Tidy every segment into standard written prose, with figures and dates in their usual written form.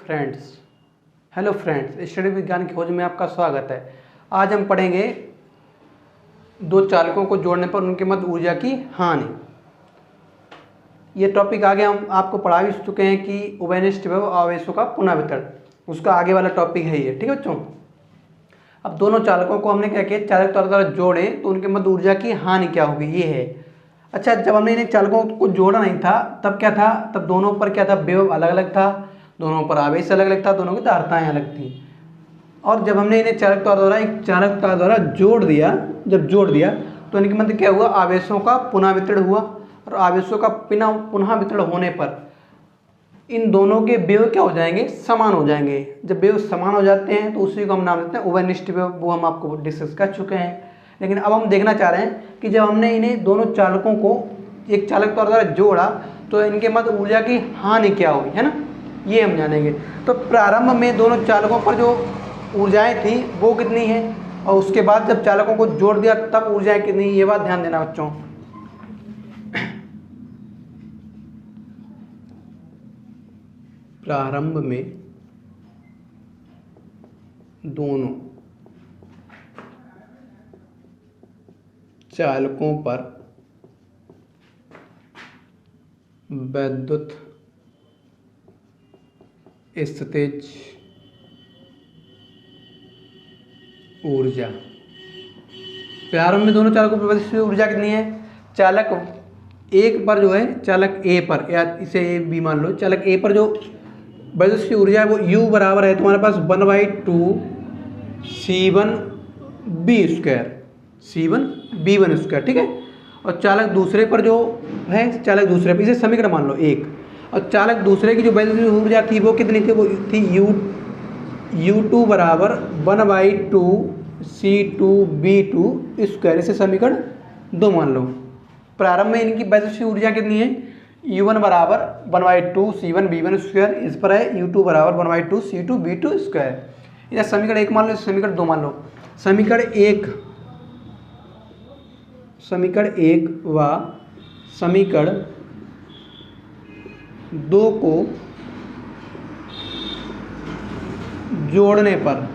Friends, hello friends, study विज्ञान की खोज में आपका स्वागत है। आज हम पढ़ेंगे दो चालकों को जोड़ने पर उनके मध्य ऊर्जा की हानि। ये टॉपिक आगे हम आपको पढ़ा भी चुके हैं कि उभयनिष्ठ विभव आवेशों का पुनः वितरण, उसका आगे वाला टॉपिक है ये। ठीक है बच्चों, अब दोनों चालकों को हमने क्या किया, चालक द्वारा जोड़े तो उनके मध्य ऊर्जा की हानि क्या होगी, ये है। अच्छा, जब हमने इन्हें चालकों को जोड़ा नहीं था तब क्या था, तब दोनों पर क्या था, विभव अलग अलग था, दोनों पर आवेश अलग अलग था, दोनों की धारिताएं अलग थी। और जब हमने इन्हें चालक द्वारा एक चालक द्वारा जोड़ दिया, जब जोड़ दिया तो इनके मध्य क्या हुआ, आवेशों का पुनः वितरण हुआ। और आवेशों का पुनः वितरण होने पर इन दोनों के विभव क्या हो जाएंगे, समान हो जाएंगे। जब विभव समान हो जाते हैं तो उसी को हम नाम देते हैं उभयनिष्ठ विभव। वो हम आपको डिस्कस कर चुके हैं। लेकिन अब हम देखना चाह रहे हैं कि जब हमने इन्हें दोनों चालकों को एक चालक द्वारा जोड़ा तो इनके मध्य ऊर्जा की हानि क्या हुई, है ना, ये हम जानेंगे। तो प्रारंभ में दोनों चालकों पर जो ऊर्जाएं थी वो कितनी है, और उसके बाद जब चालकों को जोड़ दिया तब ऊर्जाएं कितनी, ये बात ध्यान देना बच्चों। प्रारंभ में दोनों चालकों पर विद्युत स्थितिज ऊर्जा, प्रारंभ में दोनों चालकों पर विद्युत ऊर्जा कितनी है, चालक एक पर जो है, चालक ए पर, या इसे ए बी मान लो, चालक ए पर जो विद्युत की ऊर्जा है वो U बराबर है तुम्हारे पास 1/2 C1B², C1B1², ठीक है। और चालक दूसरे पर जो है, चालक दूसरे पर, इसे समीकरण मान लो एक, और चालक दूसरे की जो विद्युत ऊर्जा थी वो कितनी थी, वो थी U2 बराबर 1/2 C2B2², इसे समीकरण 2 मान लो। प्रारंभ में इनकी विद्युत ऊर्जा कितनी है, U1 बराबर 1/2 C1B1², इस पर है U2 बराबर 1/2 C2B2²। या समीकरण 1 मान लो, समीकरण 2 मान लो। समीकरण 1 व समीकरण 2 को जोड़ने पर,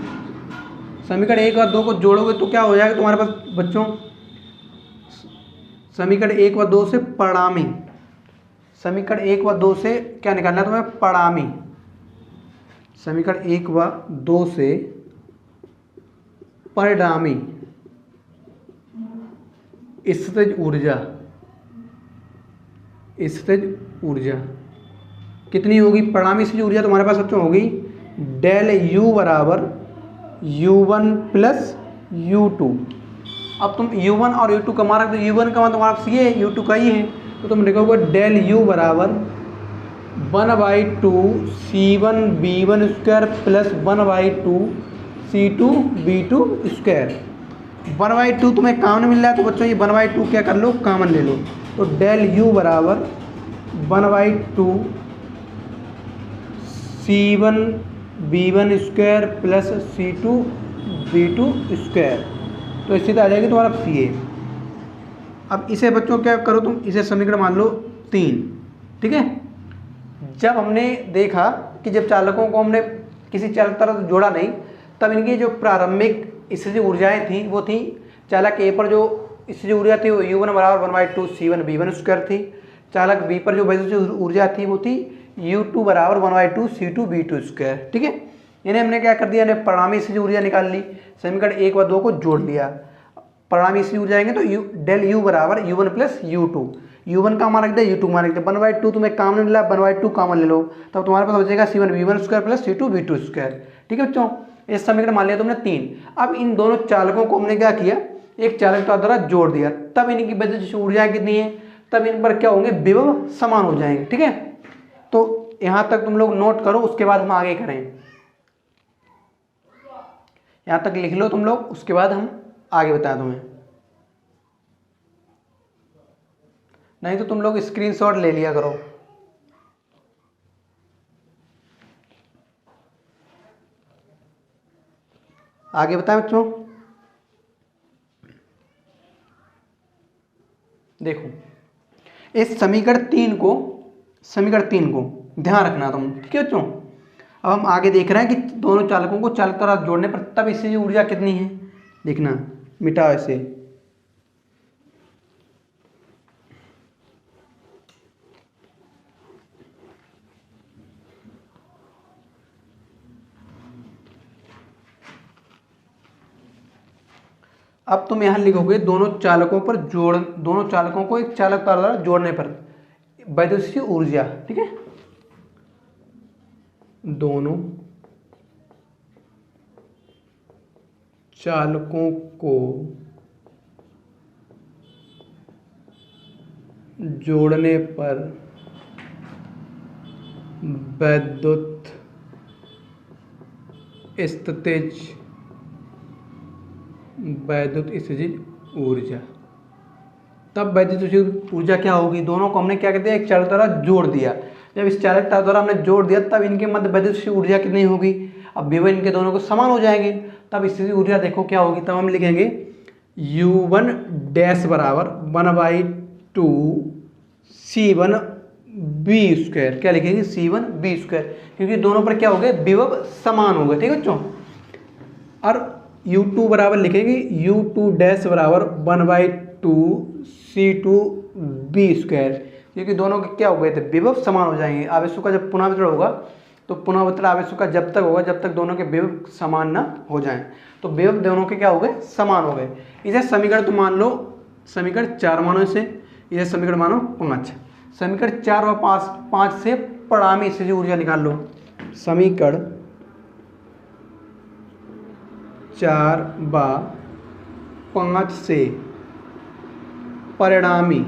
समीकरण 1 और 2 को जोड़ोगे तो क्या हो जाएगा तुम्हारे पास बच्चों, समीकरण 1 व 2 से परिणामी, समीकरण 1 व 2 से क्या निकालना है तुम्हें, परिणामी। समीकरण 1 व 2 से परिणामी स्थितिज ऊर्जा, स्थितिज ऊर्जा कितनी होगी, परिणामी स्थितिज ऊर्जा तुम्हारे पास बच्चों होगी डेल U बराबर U1 प्लस U2। अब तुम U1 और U2 का मान रख दो, U1 का मान तुम्हारा पास ये है, U2 का ही है, तो तुम लिखोगे डेल U बराबर 1/2 C1B1² प्लस 1/2 C2B2²। 1/2 तुम्हें कॉमन मिल रहा है तो बच्चों ये 1/2 क्या कर लो, कॉमन ले लो। तो डेल U बराबर 1/2 C1B1² प्लस C2B2², तो इसी तरह आ जाएगी तुम्हारा CA। अब इसे बच्चों क्या करो तुम, इसे समीकरण मान लो 3, ठीक है। जब हमने देखा कि जब चालकों को हमने किसी चालक तरह जोड़ा नहीं तब इनकी जो प्रारंभिक स्थितिज ऊर्जाएं थी वो थी, चालक ए पर जो स्थितिज ऊर्जा थी वो U1 बराबर 1/2 C1B1² थी, चालक बी पर जो विद्युत ऊर्जा थी वो थी U2 बराबर 1/2 C2B2², ठीक है। इन्हें हमने क्या कर दिया, इन्हें परिणामी स्थितिज ऊर्जा निकाल ली, समीकरण 1 व 2 को जोड़ लिया। परिणामी स्थितिज ऊर्जा आएंगे तो डेल U बराबर U1 प्लस U2, U1 का मान रख दिया, U2 मान रख दिया, 1/2 तुम्हें कॉमन मिला, 1/2 कॉमन ले लो, तब तुम्हारे पास बचेगा C1B1² प्लस C2B2², ठीक है बच्चों। इस समीकरण मान लिया तुमने 3। अब इन दोनों चालकों को हमने क्या किया, एक चालक द्वारा जोड़ दिया, तब इनकी विद्युत ऊर्जाएं कितनी है, तब इन पर क्या होंगे, विभव समान हो जाएंगे, ठीक है। तो यहाँ तक तुम लोग नोट करो, उसके बाद हम आगे करें, यहाँ तक लिख लो तुम लोग, उसके बाद हम आगे बता तुम्हें, नहीं तो तुम लोग स्क्रीनशॉट ले लिया करो। आगे बताएं बच्चों, देखो इस समीकरण 3 को ध्यान रखना तुम, ठीक है बच्चों। अब हम आगे देख रहे हैं कि दोनों चालकों को चालक द्वारा जोड़ने पर तब इससे ऊर्जा कितनी है, देखना, मिटाओ इसे। अब तुम यहां लिखोगे दोनों चालकों को एक चालक द्वारा जोड़ने पर वैद्युत ऊर्जा, ठीक है, दोनों चालकों को जोड़ने पर वैद्युत स्थितिज ऊर्जा, तब वैद्युत ऊर्जा क्या होगी, दोनों को हमने क्या कहते हैं एक चालक द्वारा जोड़ दिया, जब इस चालक द्वारा हमने जोड़ दिया तब इनके मध्य वैद्युत ऊर्जा कितनी होगी, अब विभव इनके दोनों को समान हो जाएंगे, तब स्थिति ऊर्जा देखो क्या होगी, तब हम लिखेंगे U1 डैश बराबर 1/2 C1 B स्क्वायर, क्या लिखेंगे C1 B स्क्वायर, क्योंकि दोनों पर क्या हो गए विभव समान हो गए, ठीक है बच्चों। और U2 बराबर लिखेंगे U2 डैश बराबर 1/2 C2 B स्क्वायर, क्योंकि दोनों के क्या हो गए थे विभव समान हो जाएंगे। आवेशों का जब पुनर्वितरण होगा तो पुनर्वितरण आवेशों का जब तक होगा जब तक दोनों के विभव समान ना हो जाएं, तो विभव दोनों के क्या हो गए समान हो गए। इसे समीकरण तो मान लो समीकरण 4 मानो इसे समीकरण मानो 5, समीकरण 4 और 5 से परिणामी स्थितिज ऊर्जा निकाल लो। समीकरण 4 व 5 से परिणामी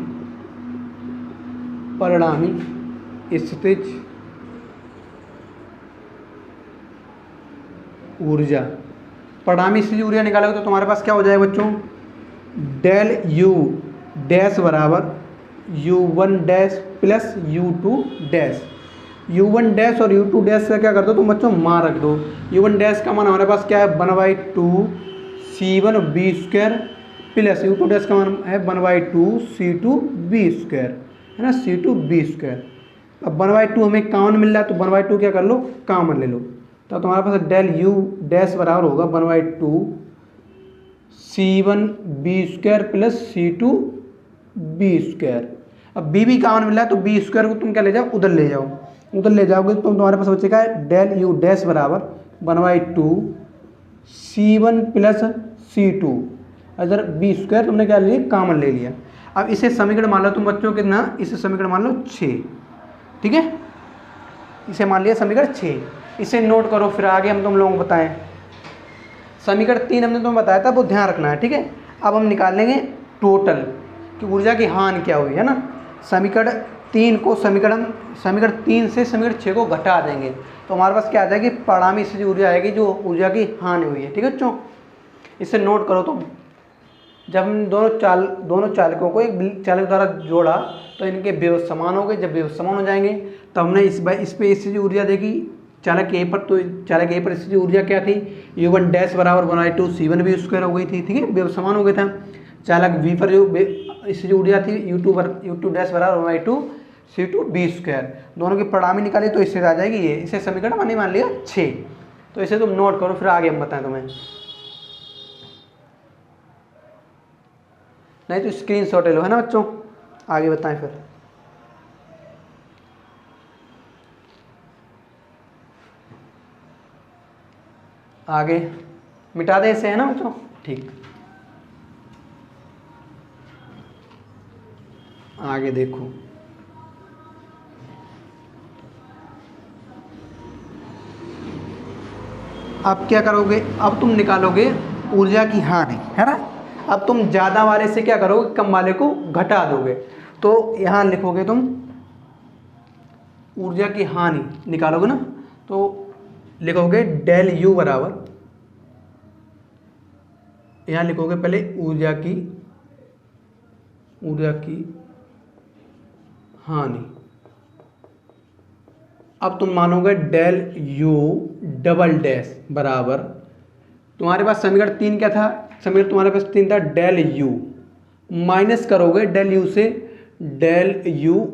स्थितिज ऊर्जा, परिणामी स्थितिज ऊर्जा निकालोगे तो तुम्हारे पास क्या हो जाएगा बच्चों, डेल U डैश बराबर U1 dash plus U2 dash, U1 dash और U2 डैश का क्या कर दो तुम बच्चों मान रख दो। U1 डैश का मान हमारे पास क्या है 1/2 C1 B square plus U2 dash का मान है 1/2 C2 B स्क्वायर, है ना, C2 B स्क्वायर। अब 1/2 हमें कॉमन मिल रहा है तो 1/2 क्या कर लो कॉमन ले लो, तो तुम्हारे पास डेल U डैश बराबर होगा 1/2 C1 B square plus C2 B square. अब B भी कॉमन मिल रहा है तो B स्क्वायर को तुम क्या ले जाओ उधर ले जाओ, उधर ले जाओगे तो तुम्हारे पास बचेगा डेल U डैश बराबर 1/2 C1 प्लस C2, अगर B स्क्वायर तुमने क्या ले लिया कॉमन ले लिया। अब इसे समीकरण मान लो तुम बच्चों कितना, इसे समीकरण मान लो 6, ठीक है, इसे मान लिया समीकरण 6, इसे नोट करो फिर आगे हम तुम लोगों को बताएं। समीकरण 3 हमने तुम्हें बताया था वो ध्यान रखना है, ठीक है। अब हम निकाल लेंगे टोटल कि ऊर्जा की हानि क्या हुई, है ना। समीकरण 3 को समीकरण 3 से समीकरण 6 को घटा देंगे तो हमारे पास क्या आ जाएगी परिणामी स्थितिज ऊर्जा आएगी जो ऊर्जा की हानि हुई है, ठीक है बच्चों। इसे नोट करो तुम, जब हम दोनों चालकों को एक चालक द्वारा जोड़ा तो इनके विभव समान हो गए, जब विभव समान हो जाएंगे तो हमने इस पे स्थितिज ऊर्जा देखी चालक ए पर, तो चालक ए पर स्थितिज ऊर्जा क्या थी U1 डैश बराबर 1/2 C1 B स्क्वायर हो गई थी, ठीक है, विभव समान हो गया था। चालक बी पर जो स्थितिज ऊर्जा थी U2 डैश बराबर 1/2 C2 B स्क्वायर, दोनों की परिणामी निकाली तो इससे आ जाएगी ये, इसे समीकरण मैंने मान लिया 6, तो इसे तुम नोट करो फिर आगे हम बताएं तुम्हें, नहीं तो स्क्रीनशॉट ले लो, है ना बच्चों, आगे बताएं फिर। आगे मिटा दे इसे, है ना बच्चों, ठीक। आगे देखो अब क्या करोगे, अब तुम निकालोगे ऊर्जा की हानि, है ना। अब तुम ज़्यादा वाले से क्या करोगे कम वाले को घटा दोगे, तो यहाँ लिखोगे तुम ऊर्जा की हानि निकालोगे ना, तो लिखोगे डेल U बराबर, यहाँ लिखोगे पहले ऊर्जा की हानि, अब तुम मानोगे डेल U डबल डैश बराबर, तुम्हारे पास समीकरण 3 क्या था, समीकरण तुम्हारे पास 3 था डेल U, माइनस करोगे डेल U से डेल U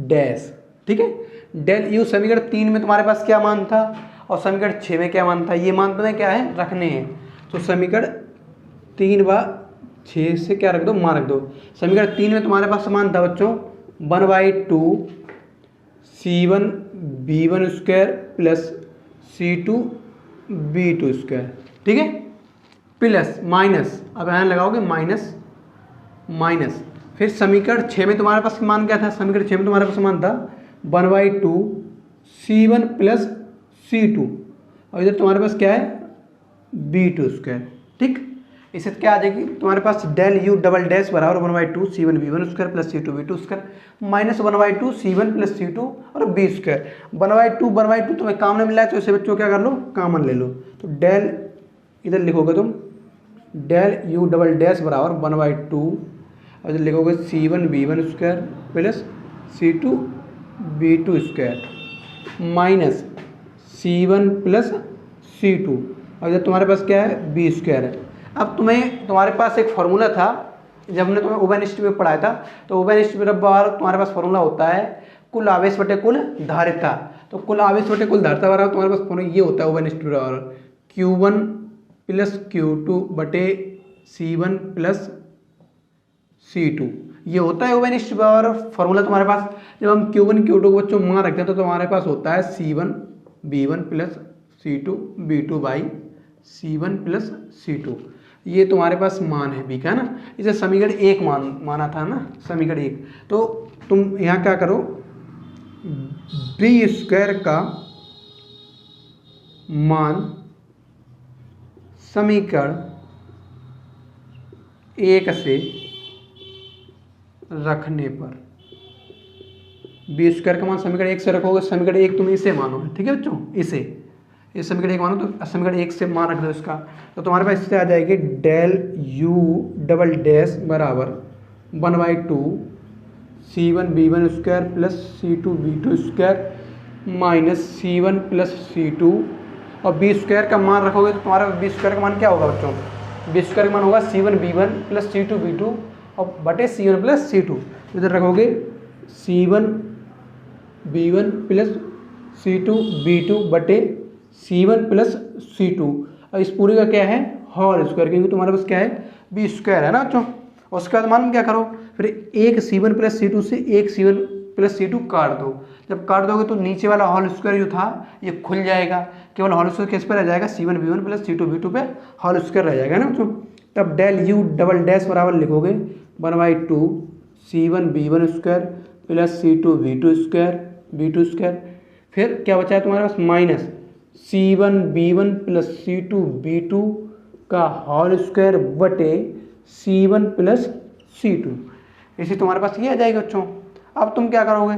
डैश, ठीक है, डेल यू समीकरण 3 में तुम्हारे पास क्या मान था और समीकरण 6 में क्या मान था, ये मान तुम्हें क्या है रखने हैं। तो समीकरण 3 व 6 से क्या रख दो, मान रख दो। समीकरण 3 में तुम्हारे पास मान था बच्चों 1/2 C1 B1 square plus C2 B2 square, ठीक है, प्लस माइनस, अब यहाँ लगाओगे माइनस माइनस। फिर समीकरण 6 में तुम्हारे पास मान क्या था, समीकरण 6 में तुम्हारे पास मान था 1/2 C1 प्लस C2 और इधर तुम्हारे पास क्या है B2 स्क्वायर, ठीक। इससे क्या आ जाएगी तुम्हारे पास डेल यू डबल डैश बराबर 1/2 C1 B1 square plus C2 B2 square minus 1/2 C1 plus C2 और B स्क्वायर। 1/2 तुम्हें कॉमन मिला है तो इसे बच्चों क्या कर लो, कॉमन ले लो। तो डेल इधर लिखोगे तुम डेल यू डबल डैश बराबर 1/2 और इधर लिखोगे C1 B1 square plus C2 B2 square minus C1 plus C2 और इधर तुम्हारे पास क्या है B स्क्वायर है। अब तुम्हारे पास एक फार्मूला था जब हमने तुम्हें ओवेनस्टी में पढ़ाया था, तो ओवेनस्टी में तुम्हारे पास फार्मूला होता है कुल आवेश बटे कुल धारिता। तो कुल आवेश बटे कुल धारिता बराबर तुम्हारे पास फार्मूला ये होता है ओवेनस्टी बराबर Q1 प्लस Q2 बटे C1 प्लस C2, ये होता है ओवेनस्टी बराबर फार्मूला तुम्हारे पास। जब हम Q1 Q2 को बच्चों मान रखते हैं तो तुम्हारे पास होता है C1 B1 plus C2 B2 by C1 plus C2, ये तुम्हारे पास मान है बी का, है ना। इसे समीकरण 1 माना था ना, समीकरण 1। तो तुम यहाँ क्या करो, बी स्क्वायर का मान समीकरण 1 से रखने पर, बी स्क्वायर का मान समीकरण 1 से रखोगे, समीकरण 1 तुम इसे मानो, ठीक है बच्चों, इस समीकरण 1 मानो तो समीकरण 1 से मान रख दो इसका। तो तुम्हारे पास इससे आ जाएगी डेल यू डबल डैश बराबर 1/2 C1 B1 square plus C2 B2 square minus C1 plus C2 और B स्क्वायर का मान रखोगे तो तुम्हारा B स्क्वायर का मान क्या होगा बच्चों, B स्क्वायर का मान होगा C1 B1 plus C2 B2 और बटे C1 प्लस C2। इधर रखोगे C1 B1 plus C2 B2 बटे C1 प्लस C2 और इस पूरे का क्या है होल स्क्वायर, क्योंकि तुम्हारे पास क्या है B स्क्वायर है ना बच्चों। उसके बाद मान क्या करो, फिर एक C1 प्लस C2 से एक C1 प्लस C2 काट दो। जब काट दोगे तो नीचे वाला होल स्क्वायर जो था ये खुल जाएगा, केवल होल स्क्वायर किस पर रह जाएगा, C1 B1 plus C2 B2 पे होल स्क्वायर रह जाएगा ना बच्चों। तब डेल यू डबल डैश बराबर लिखोगे 1/2 C1 B1 square plus C2 B2 square. फिर क्या बचा है तुम्हारे पास minus C1 B1 plus C2 B2 का होल स्क्वायर बटे C1 प्लस C2। इसे तुम्हारे पास ये आ जाएगा बच्चों। अब तुम क्या करोगे,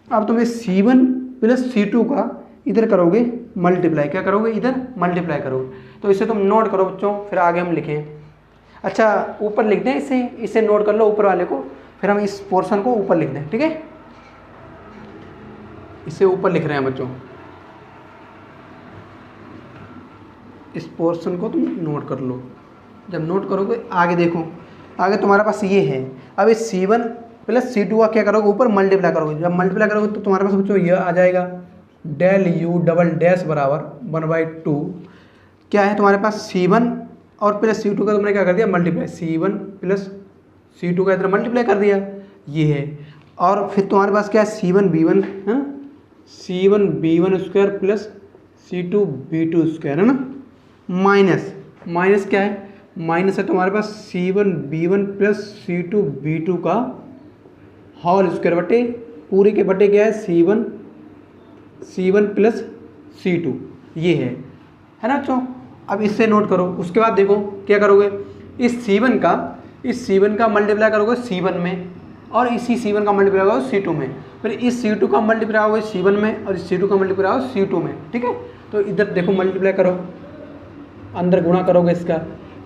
अब तुम इस C1 प्लस C2 का इधर करोगे मल्टीप्लाई, क्या करोगे इधर मल्टीप्लाई करोगे। तो इसे तुम नोट करो बच्चों, फिर आगे हम लिखें। अच्छा ऊपर लिख दें इसे नोट कर लो ऊपर वाले को, फिर हम इस पोर्शन को ऊपर लिख दें, ठीक है। इसे ऊपर लिख रहे हैं बच्चों, इस पोर्शन को तुम नोट कर लो। जब नोट करोगे आगे देखो, आगे तुम्हारे पास ये है। अब इस C1 प्लस C2 का क्या करोगे, ऊपर मल्टीप्लाई करोगे। जब मल्टीप्लाई करोगे तो तुम्हारे पास बच्चों यह आ जाएगा डेल यू डबल डैश बराबर 1/2 क्या है तुम्हारे पास C1 और प्लस C2 का तुमने क्या कर दिया मल्टीप्लाई, C1 प्लस C2 का इधर मल्टीप्लाई कर दिया, ये है। और फिर तुम्हारे पास क्या है C1 B1 है, C1 B1 square plus C2 B2 square, है ना। माइनस क्या है, माइनस है तुम्हारे पास C1 B1 plus C2 B2 का होल स्क्वायर बटे पूरे के बटे क्या है C1 प्लस C2, ये है ना बच्चों। अब इससे नोट करो। उसके बाद देखो क्या करोगे, इस C1 का मल्टीप्लाई करोगे C1 में और इसी C1 का मल्टीप्लाई करोगे C2 में, फिर इस C2 का मल्टीप्लाई होगा C1 में और इस C2 का मल्टीप्लाई होगा C2 में, ठीक है। तो इधर देखो मल्टीप्लाई करो, अंदर गुणा करोगे इसका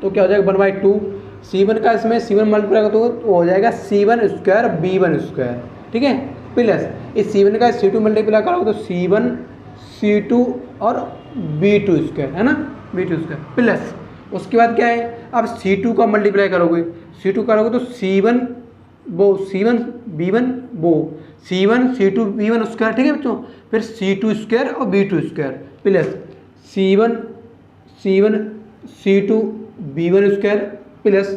तो क्या हो जाएगा 1/2 C1 का इसमें C1 मल्टीप्लाई करोगे तो हो जाएगा C1 स्क्वायर B1 स्क्वायर, ठीक है, प्लस इस C1 का C2 मल्टीप्लाई करोगे तो C1 C2 और B2 स्क्वायर, है ना, B2 स्क्वायर प्लस उसके बाद क्या है, अब C2 का मल्टीप्लाई करोगे, C2 करोगे तो C1 वो C1 B1 वो C1 स्क्वायर, ठीक है बच्चों, फिर C2 स्क्वायर और B2 square plus C2 B1 square plus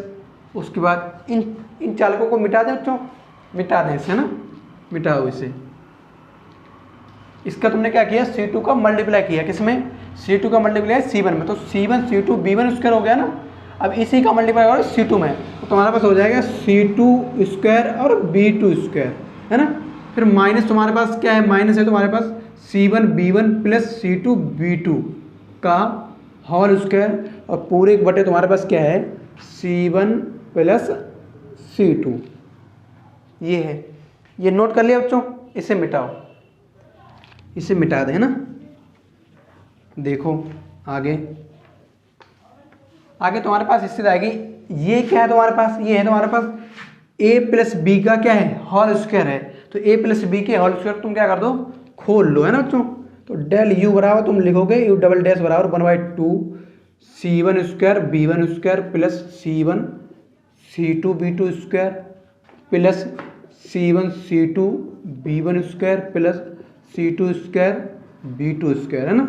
उसके बाद इन चालकों को मिटा दें बच्चों, मिटा दें इसे, है ना, मिटाओ इसे। इसका तुमने क्या किया, C2 का मल्टीप्लाई किया, किसमें, C2 का मल्टीप्लाई C1 में, तो C1 C2 B1 स्क्वायर हो गया ना। अब इसी का मल्टीप्लाई करो C2 में, तो तुम्हारे पास हो जाएगा C2 स्क्वायर और B2 स्क्वायर, है ना। फिर माइनस तुम्हारे पास क्या है, माइनस है तुम्हारे पास C1 B1 plus C2 B2 का होल स्क्वायर, और पूरे एक बटे तुम्हारे पास क्या है, C1 प्लस C2। ये है, ये नोट कर लिया बच्चों, इसे मिटाओ, इसे मिटा दें, है ना। देखो आगे तुम्हारे पास स्थिति आएगी, ये क्या है तुम्हारे पास, ये है तुम्हारे पास a प्लस बी का क्या है, होल स्क्वायर है, तो a प्लस बी के होल स्क्वायर तुम क्या कर दो, खोल लो, है ना बच्चों। तो डेल u बराबर तुम लिखोगे u डबल डैश बराबर 1/2 C1 square B1 square plus C1 C2 B2 square plus C1 C2 B1 square plus C2 square B2 square, है ना,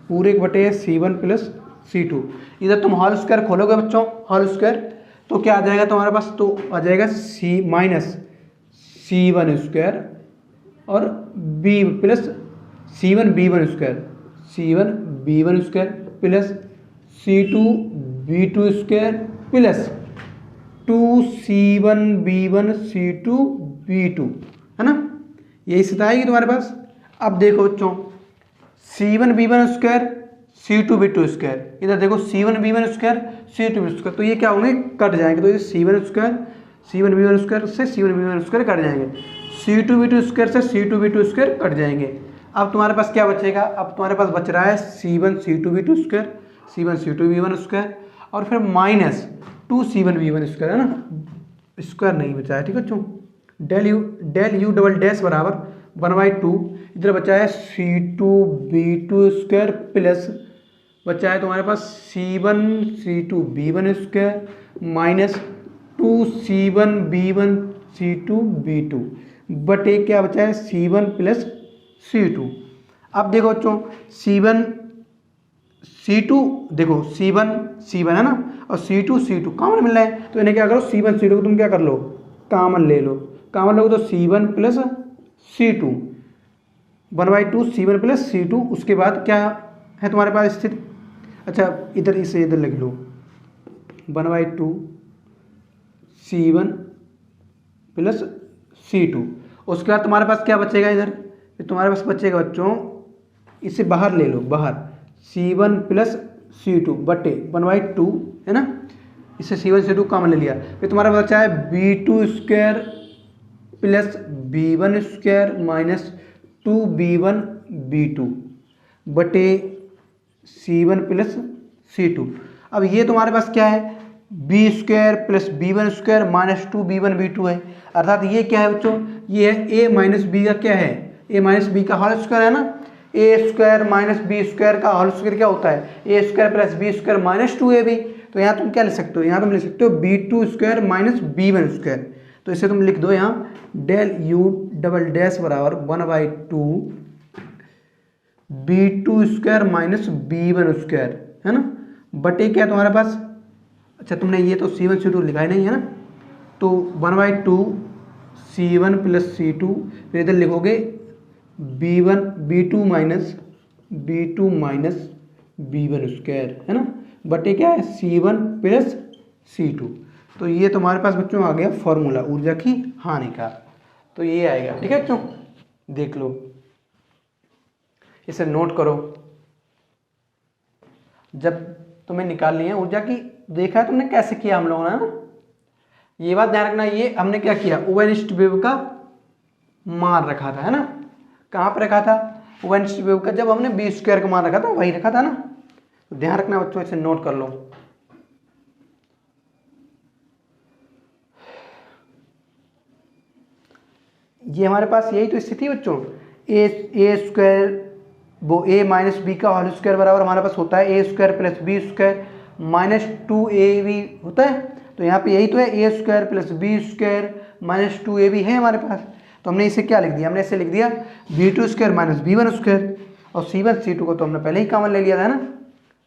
पूरे एक बटे C1 प्लस C2। इधर तुम होल स्क्वायर खोलोगे बच्चों, होल स्क्वायर, तो क्या आ जाएगा तुम्हारे पास, तो आ जाएगा C-1 स्क्वायर और B plus C1 B1 square plus C2 B2 square plus 2C1 B1 C2 B2, है ना, यही स्थिति आएगी तुम्हारे पास। अब देखो बच्चों C1 B1 square C2 B2 square, इधर देखो C1 B1 square C2 B2 square, तो ये क्या होंगे, कट जाएंगे, तो ये C1 B1 स्क्वायर से C1 B1 स्क्वायर कट जाएंगे, C2 B2 स्क्वायर से C2 B2 स्क्वायर कट जाएंगे। अब तुम्हारे पास क्या बचेगा, अब तुम्हारे पास बच रहा है C1 C2 B2 square, C1 C2 B1 square और फिर माइनस 2C1 B1 स्क्वायर, है ना, स्क्वायर नहीं बचा है, ठीक है बच्चों। डेल यू डबल डैश बराबर 1/2, इधर बचा है C2 B2 स्क्वायर प्लस बचा है तुम्हारे पास C1 C2 B1 square minus 2C1 B1 C2 B2 बटे क्या बचा है C1 प्लस C2। अब देखो बच्चों C1 C2, देखो C1 है ना, और C2 कॉमन मिल रहा है, तो इन्हें क्या करो, C1 C2 को तुम क्या कर लो, कॉमन ले लो, कॉमन लोगे तो C1 plus C2 1/2 C1 plus C2। उसके बाद क्या है तुम्हारे पास स्थिति, अच्छा इधर इसे इधर लिख लो 1/2 C1 प्लस C2। उसके बाद तुम्हारे पास क्या बचेगा, इधर फिर तुम्हारे पास बचेगा बच्चों, इसे बाहर ले लो, बाहर C1 प्लस C2 बटे 1/2, है ना, इससे C1 C2 कॉमन ले लिया, फिर तुम्हारा बचा है B2 square plus B1 square minus 2B1 B2 बटे C1 प्लस C2। अब ये तुम्हारे पास क्या है, B square plus B1 square minus 2B1 B2 है, अर्थात ये क्या है बच्चों, ये है A माइनस बी का क्या है, A माइनस बी का होल स्क्वायर, है ना, A square minus B square का होल स्क्वायर क्या होता है, A square plus B square minus 2AB। तो यहाँ तुम क्या लिख सकते हो, यहाँ तुम लिख सकते हो B2 square minus B1 square, तो इसे तुम लिख दो यहाँ डेल यू डबल डैश बराबर 1/2 B2 square minus B1 square, है ना, बटे क्या तुम्हारे पास, अच्छा तुमने ये तो C1 C2 लिखा ही नहीं है ना, तो 1/2 C1 प्लस C2, फिर इधर लिखोगे B2 माइनस B1 स्क्वायर, है ना, बटे क्या है C1 प्लस C2। तो ये तुम्हारे पास बच्चों आ गया फॉर्मूला ऊर्जा की हानि का, तो ये आएगा, ठीक है बच्चों, देख लो, इसे नोट करो, जब तुम्हें निकालनी है ऊर्जा की, देखा है तुमने कैसे किया हम लोगों ने, ना, ये बात ध्यान रखना, ये हमने क्या किया, ओवरनिस्ट वेव का मान रखा था, है ना, कहाँ पे रखा था, ओवरनिस्ट वेव का, जब हमने B स्क्वायर का मान रखा था वही रखा था ना, तो ध्यान रखना बच्चों, इसे नोट कर लो। ये हमारे पास यही तो स्थिति है बच्चों, ए स्क्वायर वो A माइनस बी का होल स्क्वायर बराबर हमारे पास होता है A square plus B square minus 2AB होता है, तो यहाँ पे यही तो है A square plus B square minus 2a भी है हमारे पास, तो हमने इसे क्या लिख दिया, हमने इसे लिख दिया v2² माइनस v1², और C1 C2 को तो हमने पहले ही कॉमन ले लिया था ना,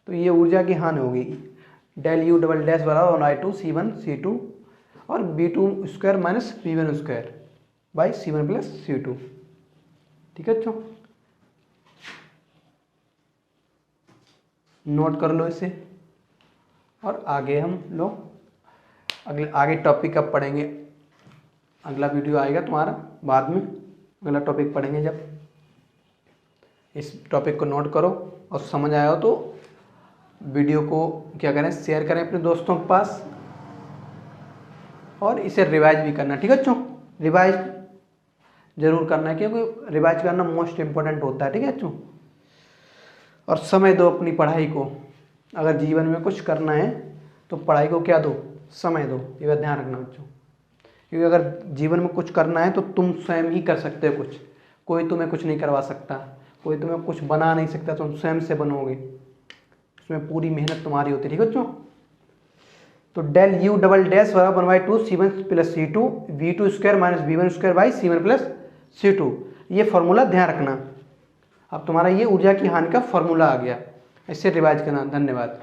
तो ये ऊर्जा की हानि होगी डेल यू डबल डैश बराबर 1/2 C1 C2 और v2² minus v1² by C1 plus C2। ठीक है बच्चों, नोट कर लो इसे। और आगे हम लोग आगे टॉपिक कब पढ़ेंगे, अगला वीडियो आएगा तुम्हारा बाद में, अगला टॉपिक पढ़ेंगे जब। इस टॉपिक को नोट करो और समझ आया हो तो वीडियो को क्या करें, शेयर करें अपने दोस्तों के पास, और इसे रिवाइज भी करना। ठीक है बच्चों, रिवाइज जरूर करना है क्योंकि रिवाइज करना मोस्ट इम्पोर्टेंट होता है। ठीक है बच्चों, और समय दो अपनी पढ़ाई को, अगर जीवन में कुछ करना है तो पढ़ाई को क्या दो, समय दो, ये बात ध्यान रखना बच्चों। क्योंकि अगर जीवन में कुछ करना है तो तुम स्वयं ही कर सकते हो कुछ, कोई तुम्हें कुछ नहीं करवा सकता, कोई तुम्हें कुछ बना नहीं सकता, तुम स्वयं से बनोगे, उसमें पूरी मेहनत तुम्हारी होती है। ठीक है बच्चों, तो डेल यू डबल डैश बराबर 1/2 C1 plus C2 v2² minus v1² by C1 plus C2, ये फॉर्मूला ध्यान रखना। अब तुम्हारा ये ऊर्जा की हानि का फॉर्मूला आ गया, इससे रिवाइज करना। धन्यवाद।